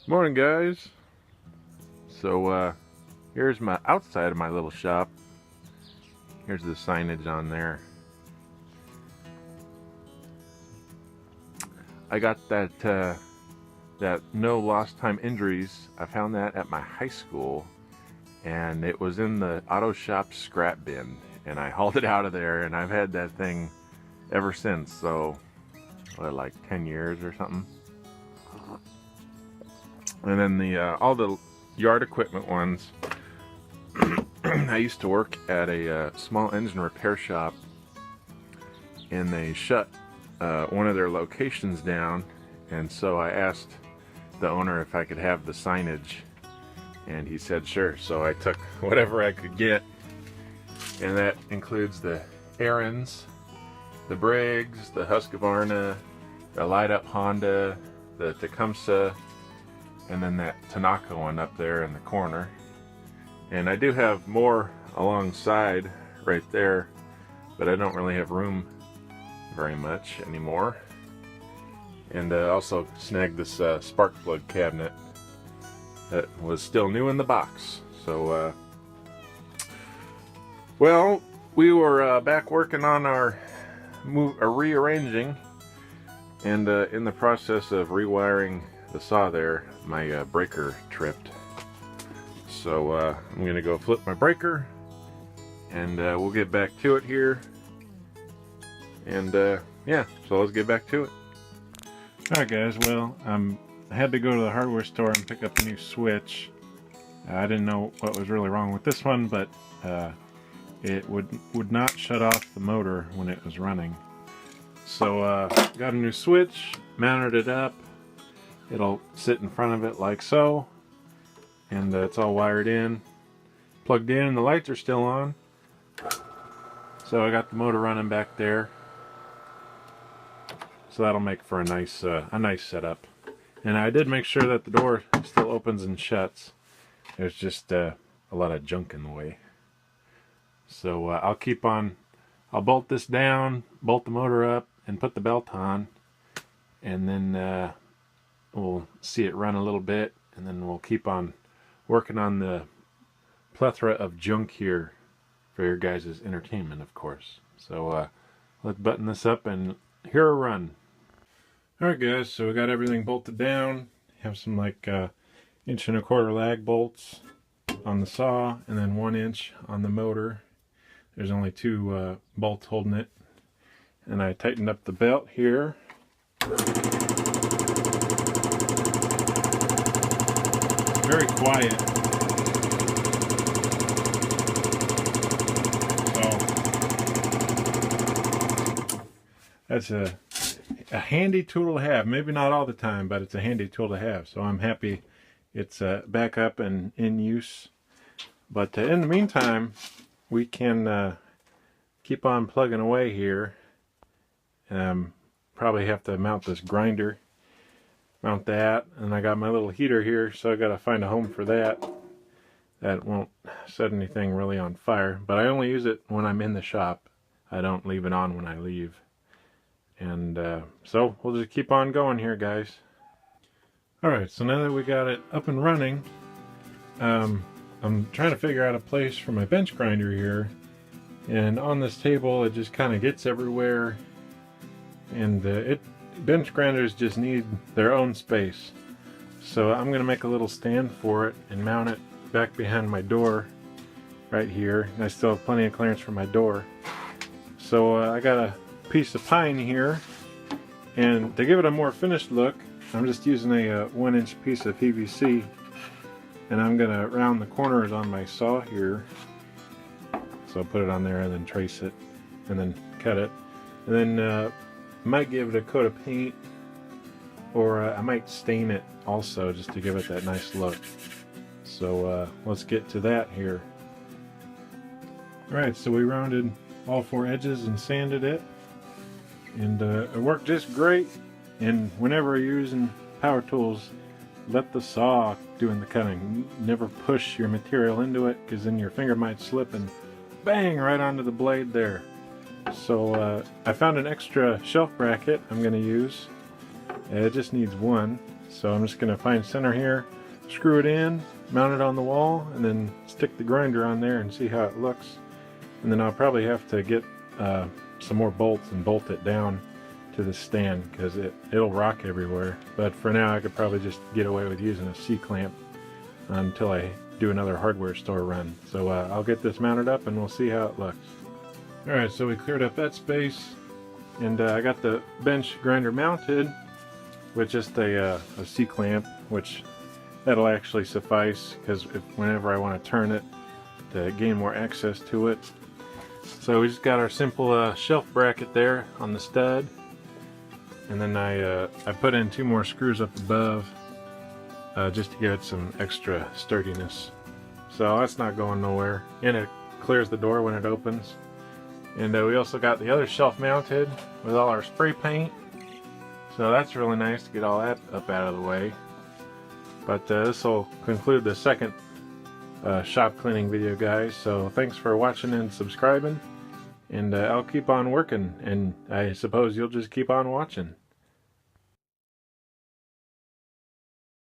Morning, guys. So here's my outside of my little shop. Here's the signage on there. I got that no lost time injuries. I found that at my high school, and it was in the auto shop scrap bin, and I hauled it out of there, and I've had that thing ever since. So what, like 10 years or something. And then the all the yard equipment ones. I used to work at a small engine repair shop, and they shut one of their locations down, and so I asked the owner if I could have the signage, and he said sure. So I took whatever I could get, and that includes the Aaron's, the Briggs, the Husqvarna, the light up Honda, the Tecumseh, and then that Tanaka one up there in the corner. And I do have more alongside right there, but I don't really have room very much anymore. And also snagged this spark plug cabinet that was still new in the box. So well, we were back working on our rearranging, and in the process of rewiring the saw there, my breaker tripped. So I'm gonna go flip my breaker, and we'll get back to it here. And yeah, so let's get back to it. Alright guys, well, I had to go to the hardware store and pick up a new switch. I didn't know what was really wrong with this one, but it would not shut off the motor when it was running. So got a new switch, mounted it up. It'll sit in front of it like so, and it's all wired in, plugged in, and the lights are still on. So I got the motor running back there, so that'll make for a nice setup. And I did make sure that the door still opens and shuts. There's just a lot of junk in the way. So I'll bolt this down, bolt the motor up, and put the belt on, and then we'll see it run a little bit, and then we'll keep on working on the plethora of junk here for your guys' entertainment, of course. So let's button this up and hear a run. Alright guys, so we got everything bolted down. Have some like 1.25 inch lag bolts on the saw, and then 1 inch on the motor. There's only 2 bolts holding it. And I tightened up the belt here. Very quiet. So that's a handy tool to have. Maybe not all the time, but it's a handy tool to have. So I'm happy it's back up and in use. But in the meantime, we can keep on plugging away here. Probably have to mount this grinder. Mount that, and I got my little heater here, so I gotta find a home for that. That won't set anything really on fire, but I only use it when I'm in the shop. I don't leave it on when I leave. And so we'll just keep on going here, guys. Alright, so now that we got it up and running, I'm trying to figure out a place for my bench grinder here. And on this table, it just kind of gets everywhere, and bench grinders just need their own space. So I'm going to make a little stand for it and mount it back behind my door right here. And I still have plenty of clearance for my door. So I got a piece of pine here, and to give it a more finished look, I'm just using a 1 inch piece of PVC, and I'm going to round the corners on my saw here. So I'll put it on there and then trace it and then cut it, and then might give it a coat of paint, or I might stain it also just to give it that nice look. So let's get to that here. Alright, so we rounded all 4 edges and sanded it, and it worked just great. And whenever you're using power tools, let the saw doing the cutting. Never push your material into it, because then your finger might slip and bang right onto the blade there. So I found an extra shelf bracket I'm going to use. It just needs 1. So I'm just going to find center here, screw it in, mount it on the wall, and then stick the grinder on there and see how it looks. And then I'll probably have to get some more bolts and bolt it down to the stand because it'll rock everywhere. But for now I could probably just get away with using a C-clamp until I do another hardware store run. So I'll get this mounted up and we'll see how it looks. Alright, so we cleared up that space, and I got the bench grinder mounted with just a C-clamp, which that'll actually suffice because whenever I want to turn it to gain more access to it. So we just got our simple shelf bracket there on the stud, and then I put in 2 more screws up above just to give it some extra sturdiness. So that's not going nowhere, and it clears the door when it opens. And we also got the other shelf mounted with all our spray paint, so that's really nice to get all that up out of the way. But this will conclude the second shop cleaning video, guys. So thanks for watching and subscribing, and I'll keep on working, and I suppose you'll just keep on watching.